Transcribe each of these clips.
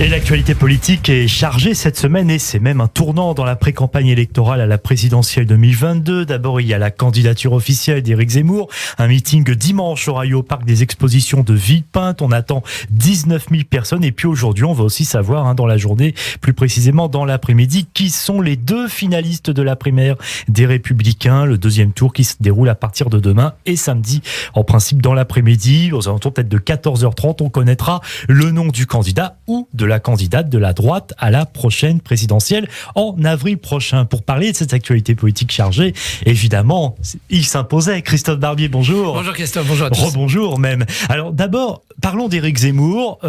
Et l'actualité politique est chargée cette semaine et c'est même un tournant dans la pré-campagne électorale à la présidentielle 2022. D'abord, il y a la candidature officielle d'Éric Zemmour. Un meeting dimanche aura lieu au parc des expositions de Villepinte. On attend 19 000 personnes. Et puis aujourd'hui, on va aussi savoir dans la journée, plus précisément dans l'après-midi, qui sont les deux finalistes de la primaire des Républicains. Le deuxième tour qui se déroule à partir de demain et samedi. En principe, dans l'après-midi, aux alentours peut-être de 14h30, on connaîtra le nom du candidat ou de la candidate de la droite à la prochaine présidentielle en avril prochain. Pour parler de cette actualité politique chargée, évidemment, il s'imposait. Christophe Barbier, bonjour. Bonjour Christophe, bonjour à tous. Rebonjour même. Alors d'abord, parlons d'Éric Zemmour.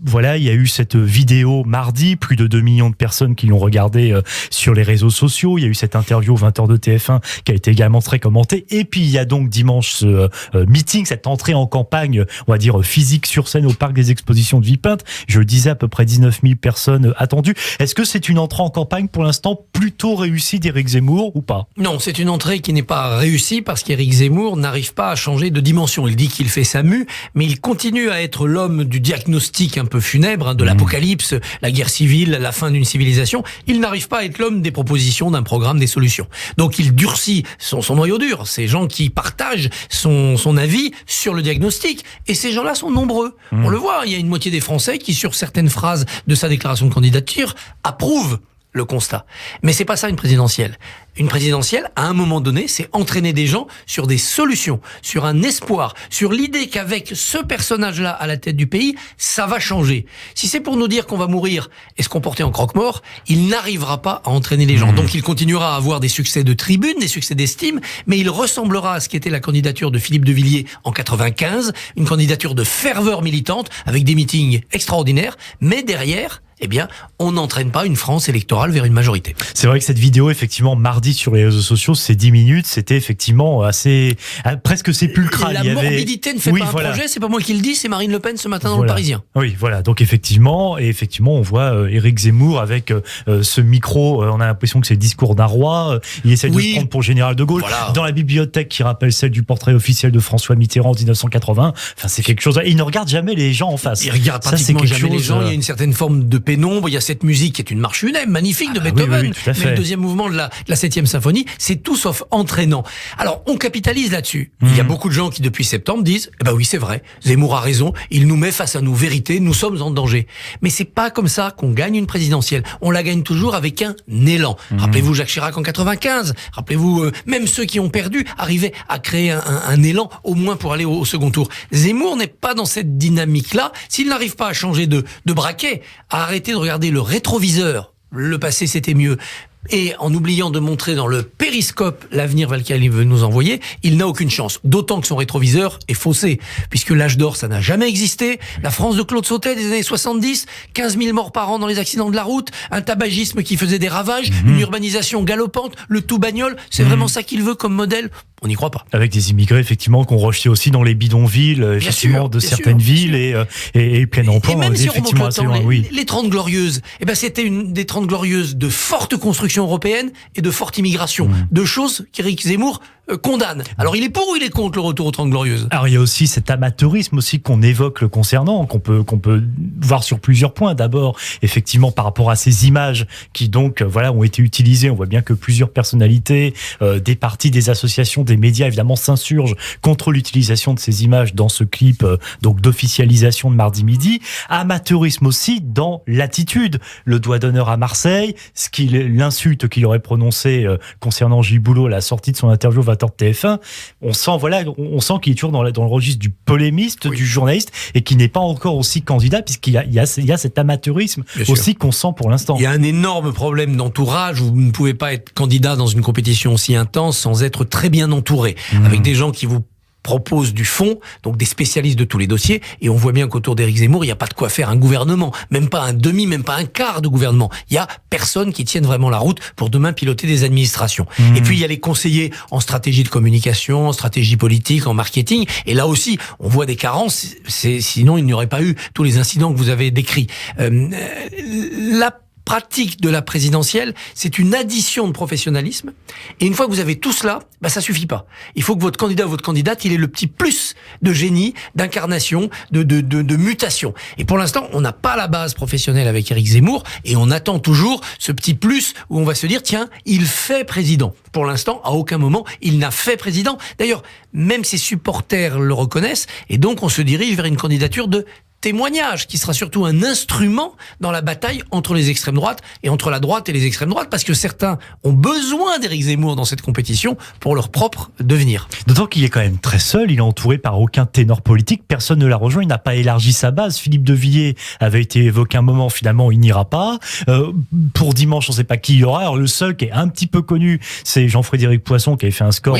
Voilà, il y a eu cette vidéo mardi, plus de 2 millions de personnes qui l'ont regardé sur les réseaux sociaux. Il y a eu cette interview aux 20h de TF1 qui a été également très commentée. Et puis il y a donc dimanche ce meeting, cette entrée en campagne, on va dire physique sur scène au parc des expositions de Villepinte. Je le disais, à peu près 19 000 personnes attendues. Est-ce que c'est une entrée en campagne pour l'instant plutôt réussie d'Éric Zemmour ou pas ? Non, c'est une entrée qui n'est pas réussie parce qu'Éric Zemmour n'arrive pas à changer de dimension. Il dit qu'il fait sa mue, mais il continue à être l'homme du diagnostic un peu funèbre, de l'apocalypse, la guerre civile, la fin d'une civilisation. Il n'arrive pas à être l'homme des propositions, d'un programme, des solutions. Donc il durcit son noyau dur, ces gens qui partagent son avis sur le diagnostic. Et ces gens-là sont nombreux. On le voit, il y a une moitié des Français qui, sur certaines phrases de sa déclaration de candidature, approuvent le constat. Mais c'est pas ça une présidentielle. Une présidentielle, à un moment donné, c'est entraîner des gens sur des solutions, sur un espoir, sur l'idée qu'avec ce personnage-là à la tête du pays, ça va changer. Si c'est pour nous dire qu'on va mourir et se comporter en croque-mort, il n'arrivera pas à entraîner les gens. Donc il continuera à avoir des succès de tribune, des succès d'estime, mais il ressemblera à ce qu'était la candidature de Philippe de Villiers en 95, une candidature de ferveur militante, avec des meetings extraordinaires, mais derrière, eh bien, on n'entraîne pas une France électorale vers une majorité. C'est vrai que cette vidéo, effectivement, mardi sur les réseaux sociaux, ces 10 minutes, c'était effectivement assez, presque sépulcral. La morbidité ne fait pas un projet, c'est pas moi qui le dis, c'est Marine Le Pen ce matin dans Le Parisien. Oui, voilà. Donc effectivement, on voit Éric Zemmour avec ce micro, on a l'impression que c'est le discours d'un roi, il essaie de se prendre pour le général de Gaulle. Voilà. Dans la bibliothèque qui rappelle celle du portrait officiel de François Mitterrand en 1980, enfin c'est quelque chose, il ne regarde jamais les gens en face. Il regarde pratiquement jamais les gens, il y a une certaine forme de pénombre, il y a cette musique qui est une marche funèbre, magnifique de Beethoven, mais le deuxième mouvement de la 7e symphonie, c'est tout sauf entraînant. Alors, on capitalise là-dessus. Il y a beaucoup de gens qui, depuis septembre, disent « Eh ben oui, c'est vrai, Zemmour a raison, il nous met face à nos vérités, nous sommes en danger. » Mais c'est pas comme ça qu'on gagne une présidentielle. On la gagne toujours avec un élan. Rappelez-vous Jacques Chirac en 95, rappelez-vous, même ceux qui ont perdu arrivaient à créer un élan, au moins pour aller au second tour. Zemmour n'est pas dans cette dynamique-là. S'il n'arrive pas à changer de braquet, à arrêter de regarder le rétroviseur, le passé c'était mieux, et en oubliant de montrer dans le périscope l'avenir vers lequel il veut nous envoyer, il n'a aucune chance. D'autant que son rétroviseur est faussé, puisque l'âge d'or, ça n'a jamais existé. La France de Claude Sautet des années 70, 15 000 morts par an dans les accidents de la route, un tabagisme qui faisait des ravages, une urbanisation galopante, le tout bagnole, c'est vraiment ça qu'il veut comme modèle ? On n'y croit pas. Avec des immigrés, effectivement, qu'on rejetait aussi dans les bidonvilles, effectivement, de certaines villes et plein emploi. Et même si on remonte le temps, les 30 Glorieuses, eh ben, c'était une des 30 Glorieuses de forte construction européenne et de forte immigration. Deux choses qu'Éric Zemmour condamne. Alors, il est pour ou il est contre le retour aux 30 Glorieuses ? Alors, il y a aussi cet amateurisme aussi qu'on évoque le concernant, qu'on peut voir sur plusieurs points. D'abord, effectivement, par rapport à ces images qui, donc, ont été utilisées. On voit bien que plusieurs personnalités, des partis, des associations, des médias, évidemment, s'insurgent contre l'utilisation de ces images dans ce clip donc d'officialisation de mardi midi. Amateurisme aussi dans l'attitude. Le doigt d'honneur à Marseille, l'insulte qu'il aurait prononcée concernant Gilles Boulot à la sortie de son interview au 20h de TF1. On sent qu'il est toujours dans le registre du polémiste, du journaliste, et qui n'est pas encore aussi candidat, puisqu'il y a cet amateurisme aussi qu'on sent pour l'instant. Il y a un énorme problème d'entourage. Vous ne pouvez pas être candidat dans une compétition aussi intense sans être très bien entouré, avec des gens qui vous proposent du fond, donc des spécialistes de tous les dossiers, et on voit bien qu'autour d'Éric Zemmour, il n'y a pas de quoi faire un gouvernement, même pas un demi, même pas un quart de gouvernement. Il y a personne qui tienne vraiment la route pour demain piloter des administrations. Et puis il y a les conseillers en stratégie de communication, en stratégie politique, en marketing, et là aussi, on voit des carences, sinon il n'y aurait pas eu tous les incidents que vous avez décrits. La pratique de la présidentielle, c'est une addition de professionnalisme. Et une fois que vous avez tout cela, ça suffit pas. Il faut que votre candidat ou votre candidate, il ait le petit plus de génie, d'incarnation, de mutation. Et pour l'instant, on n'a pas la base professionnelle avec Éric Zemmour, et on attend toujours ce petit plus où on va se dire, tiens, il fait président. Pour l'instant, à aucun moment, il n'a fait président. D'ailleurs, même ses supporters le reconnaissent, et donc on se dirige vers une candidature de témoignage, qui sera surtout un instrument dans la bataille entre les extrêmes droites et entre la droite et les extrêmes droites, parce que certains ont besoin d'Éric Zemmour dans cette compétition pour leur propre devenir. D'autant qu'il est quand même très seul, il est entouré par aucun ténor politique, personne ne l'a rejoint, il n'a pas élargi sa base. Philippe de Villiers avait été évoqué un moment, finalement il n'ira pas. Pour dimanche, on ne sait pas qui il y aura. Alors, le seul qui est un petit peu connu, c'est Jean-Frédéric Poisson, qui avait fait un score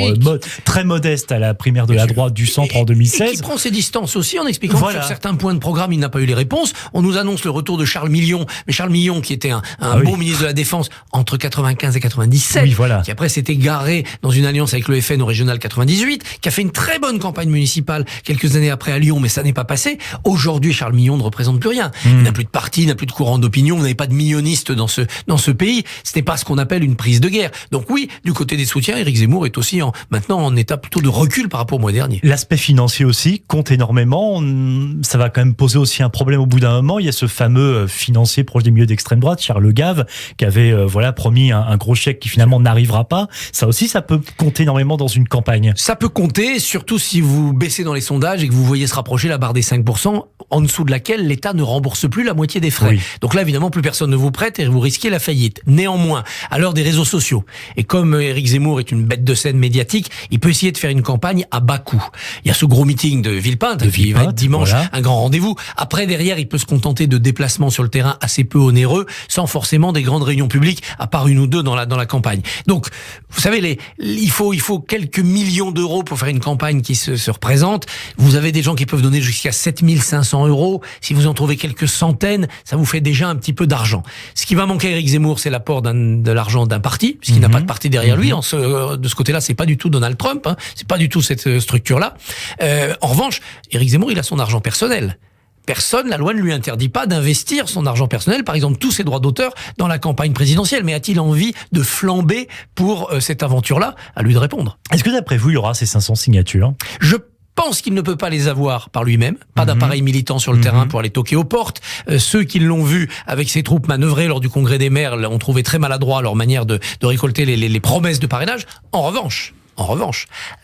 très modeste à la primaire de la droite du centre en 2016. Et qui prend ses distances aussi en expliquant que sur certains points de programme, il n'a pas eu les réponses. On nous annonce le retour de Charles Millon, mais Charles Millon qui était un bon ministre de la Défense entre 95 et 97, qui après s'est égaré dans une alliance avec le FN au régional 98, qui a fait une très bonne campagne municipale quelques années après à Lyon, mais ça n'est pas passé. Aujourd'hui, Charles Millon ne représente plus rien. Il n'a plus de parti, il n'a plus de courant d'opinion, vous n'avez pas de millonnistes dans ce pays. Ce n'est pas ce qu'on appelle une prise de guerre. Donc oui, du côté des soutiens, Éric Zemmour est aussi maintenant en état plutôt de recul par rapport au mois dernier. L'aspect financier aussi compte énormément. Ça va quand même poser aussi un problème au bout d'un moment. Il y a ce fameux financier proche des milieux d'extrême droite, Charles Le Gave, qui avait promis un gros chèque qui finalement n'arrivera pas. Ça aussi, ça peut compter énormément dans une campagne. Ça peut compter, surtout si vous baissez dans les sondages et que vous voyez se rapprocher la barre des 5%, en dessous de laquelle l'État ne rembourse plus la moitié des frais. Donc là, évidemment, plus personne ne vous prête et vous risquez la faillite. Néanmoins, à l'heure des réseaux sociaux, et comme Éric Zemmour est une bête de scène médiatique, il peut essayer de faire une campagne à bas coût. Il y a ce gros meeting de Villepinte, qui va être dimanche, un grand rendez-vous. Après, derrière, il peut se contenter de déplacements sur le terrain assez peu onéreux, sans forcément des grandes réunions publiques, à part une ou deux dans la campagne. Donc, vous savez, il faut quelques millions d'euros pour faire une campagne qui se représente. Vous avez des gens qui peuvent donner jusqu'à 7500 €. Si vous en trouvez quelques centaines, ça vous fait déjà un petit peu d'argent. Ce qui va manquer à Éric Zemmour, c'est l'apport de l'argent d'un parti, puisqu'il n'a pas de parti derrière lui. De ce côté-là, c'est pas du tout Donald Trump, c'est pas du tout cette structure-là. En revanche, Éric Zemmour, il a son argent personnel. La loi ne lui interdit pas d'investir son argent personnel, par exemple tous ses droits d'auteur, dans la campagne présidentielle. Mais a-t-il envie de flamber pour cette aventure-là ? À lui de répondre. Est-ce que d'après vous, il y aura ces 500 signatures ? Je pense qu'il ne peut pas les avoir par lui-même, pas d'appareil militant sur le terrain pour aller toquer aux portes. Ceux qui l'ont vu avec ses troupes manœuvrer lors du congrès des maires ont trouvé très maladroit leur manière de récolter les promesses de parrainage. En revanche,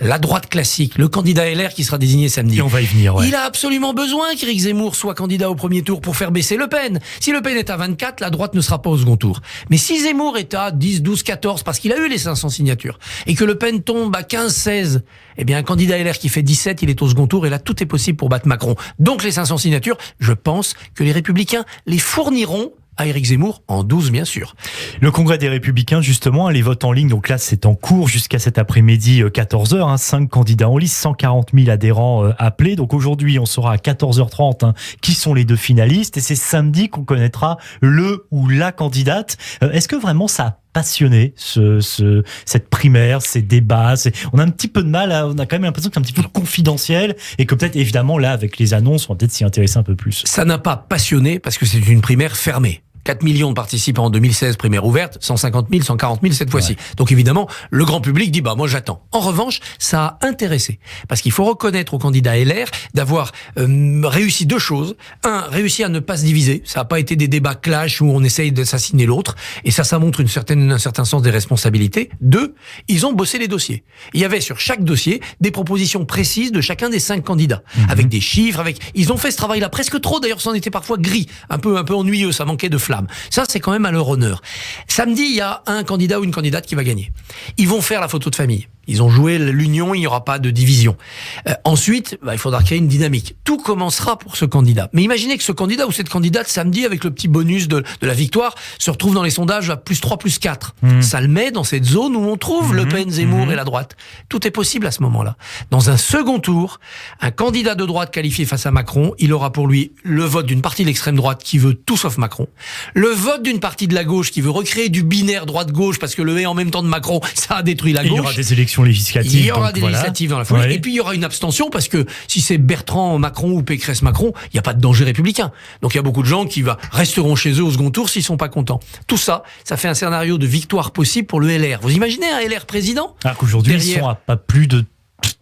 la droite classique, le candidat LR qui sera désigné samedi, et on va y venir, il a absolument besoin qu'Éric Zemmour soit candidat au premier tour pour faire baisser Le Pen. Si Le Pen est à 24, la droite ne sera pas au second tour. Mais si Zemmour est à 10, 12, 14, parce qu'il a eu les 500 signatures, et que Le Pen tombe à 15, 16, eh bien un candidat LR qui fait 17, il est au second tour, et là tout est possible pour battre Macron. Donc les 500 signatures, je pense que les Républicains les fourniront à Éric Zemmour, en 12 bien sûr. Le congrès des Républicains, justement, les votes en ligne, donc là c'est en cours jusqu'à cet après-midi 14h, 5 candidats en liste, 140 000 adhérents appelés. Donc aujourd'hui on saura à 14h30 qui sont les deux finalistes, et c'est samedi qu'on connaîtra le ou la candidate. Est-ce que vraiment ça a passionné cette primaire, ces débats? On a un petit peu de mal, on a quand même l'impression que c'est un petit peu confidentiel, et que peut-être évidemment là avec les annonces on va peut-être s'y intéresser un peu plus. Ça n'a pas passionné parce que c'est une primaire fermée. 4 millions de participants en 2016, primaire ouverte, 150 000, 140 000 cette fois-ci. Donc évidemment, le grand public dit moi j'attends. En revanche, ça a intéressé, parce qu'il faut reconnaître au candidat LR d'avoir réussi deux choses. Un, réussi à ne pas se diviser. Ça n'a pas été des débats clash où on essaye d'assassiner l'autre, et ça montre un certain sens des responsabilités. Deux, ils ont bossé les dossiers. Il y avait sur chaque dossier des propositions précises de chacun des 5 candidats, avec des chiffres, ils ont fait ce travail-là presque trop. D'ailleurs, ça en était parfois gris, un peu ennuyeux, ça manquait de flamme. Ça, c'est quand même à leur honneur. Samedi, il y a un candidat ou une candidate qui va gagner. Ils vont faire la photo de famille. Ils ont joué l'union, il n'y aura pas de division. Ensuite, il faudra créer une dynamique. Tout commencera pour ce candidat. Mais imaginez que ce candidat ou cette candidate, samedi, avec le petit bonus de la victoire, se retrouve dans les sondages à +3, +4. Ça le met dans cette zone où on trouve Le Pen, Zemmour et la droite. Tout est possible à ce moment-là. Dans un second tour, un candidat de droite qualifié face à Macron, il aura pour lui le vote d'une partie de l'extrême droite qui veut tout sauf Macron, le vote d'une partie de la gauche qui veut recréer du binaire droite-gauche parce que le et en même temps de Macron, ça a détruit la gauche. Il y aura des élections élections législatives. Il y aura des législatives dans la foulée. Et puis il y aura une abstention parce que si c'est Bertrand Macron ou Pécresse Macron, il n'y a pas de danger républicain. Donc il y a beaucoup de gens qui resteront chez eux au second tour s'ils sont pas contents. Tout ça, ça fait un scénario de victoire possible pour le LR. Vous imaginez un LR président? Alors qu'aujourd'hui, ils sont à pas plus de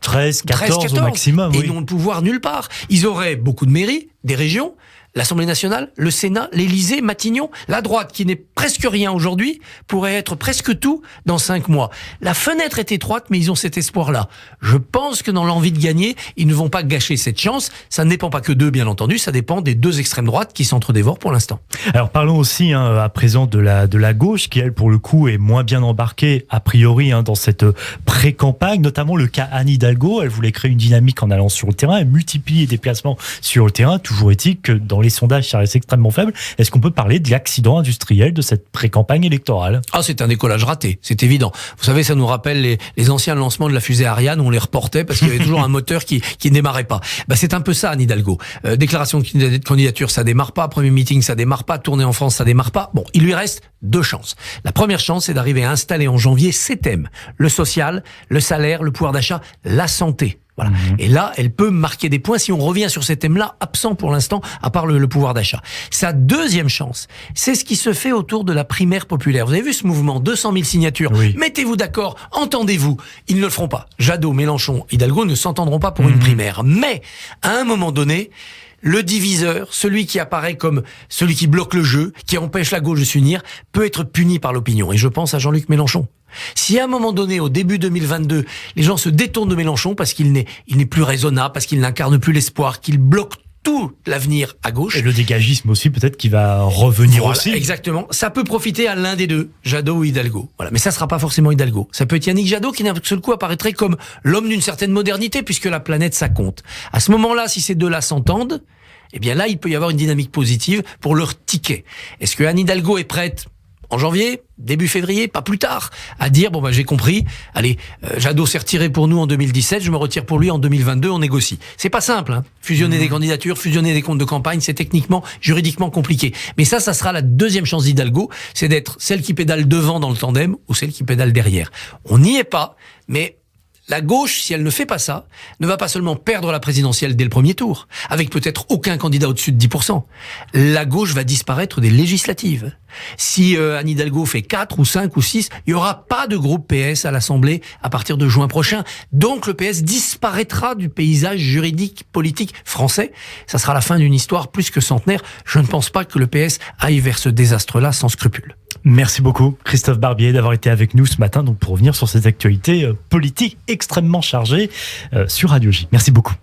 13-14 au maximum. Et n'ont le pouvoir nulle part. Ils auraient beaucoup de mairies, des régions, l'Assemblée nationale, le Sénat, l'Élysée, Matignon. La droite, qui n'est presque rien aujourd'hui, pourrait être presque tout dans 5 mois. La fenêtre est étroite, mais ils ont cet espoir-là. Je pense que dans l'envie de gagner, ils ne vont pas gâcher cette chance. Ça ne dépend pas que d'eux, bien entendu. Ça dépend des deux extrêmes droites qui s'entre-dévorent pour l'instant. Alors parlons aussi à présent de la gauche, qui elle, pour le coup, est moins bien embarquée, a priori, dans cette pré-campagne, notamment le cas Anne Hidalgo. Elle voulait créer une dynamique en allant sur le terrain, elle multiplie les déplacements sur le terrain. Toujours est-il que dans les sondages, ça reste extrêmement faible. Est-ce qu'on peut parler de l'accident industriel de cette pré-campagne électorale? C'est un décollage raté, c'est évident. Vous savez, ça nous rappelle les anciens lancements de la fusée Ariane où on les reportait parce qu'il y avait toujours un moteur qui ne démarrait pas. C'est un peu ça, Anne Hidalgo. Déclaration de candidature, ça démarre pas. Premier meeting, ça démarre pas. Tournée en France, ça démarre pas. Bon, il lui reste 2 chances. La première chance, c'est d'arriver à installer en janvier 7 thèmes. Le social, le salaire, le pouvoir d'achat, la santé. Voilà. Et là, elle peut marquer des points si on revient sur ces thèmes-là, absents pour l'instant, à part le pouvoir d'achat. Sa deuxième chance, c'est ce qui se fait autour de la primaire populaire. Vous avez vu ce mouvement, 200 000 signatures. Oui. Mettez-vous d'accord, entendez-vous. Ils ne le feront pas. Jadot, Mélenchon, Hidalgo ne s'entendront pas pour une primaire. Mais, à un moment donné, le diviseur, celui qui apparaît comme celui qui bloque le jeu, qui empêche la gauche de s'unir, peut être puni par l'opinion. Et je pense à Jean-Luc Mélenchon. Si à un moment donné, au début 2022, les gens se détournent de Mélenchon parce qu'il n'est plus raisonnable, parce qu'il n'incarne plus l'espoir, qu'il bloque tout l'avenir à gauche. Et le dégagisme aussi, peut-être qu'il va revenir aussi. Exactement. Ça peut profiter à l'un des deux, Jadot ou Hidalgo. Voilà. Mais ça sera pas forcément Hidalgo. Ça peut être Yannick Jadot qui d'un seul coup apparaîtrait comme l'homme d'une certaine modernité puisque la planète, ça compte. À ce moment-là, si ces deux-là s'entendent, eh bien là, il peut y avoir une dynamique positive pour leur ticket. Est-ce que Anne Hidalgo est prête en janvier, début février, pas plus tard, à dire j'ai compris, allez, Jadot s'est retiré pour nous en 2017, je me retire pour lui en 2022, on négocie. C'est pas simple, fusionner des candidatures, fusionner des comptes de campagne, c'est techniquement, juridiquement compliqué. Mais ça sera la deuxième chance d'Hidalgo, c'est d'être celle qui pédale devant dans le tandem ou celle qui pédale derrière. On n'y est pas, mais la gauche, si elle ne fait pas ça, ne va pas seulement perdre la présidentielle dès le premier tour, avec peut-être aucun candidat au-dessus de 10%. La gauche va disparaître des législatives. Si Anne Hidalgo fait 4 ou 5 ou 6, il n'y aura pas de groupe PS à l'Assemblée à partir de juin prochain. Donc le PS disparaîtra du paysage juridique, politique français. Ça sera la fin d'une histoire plus que centenaire. Je ne pense pas que le PS aille vers ce désastre-là sans scrupule. Merci beaucoup, Christophe Barbier, d'avoir été avec nous ce matin pour revenir sur cette actualité politique extrêmement chargée sur Radio J. Merci beaucoup.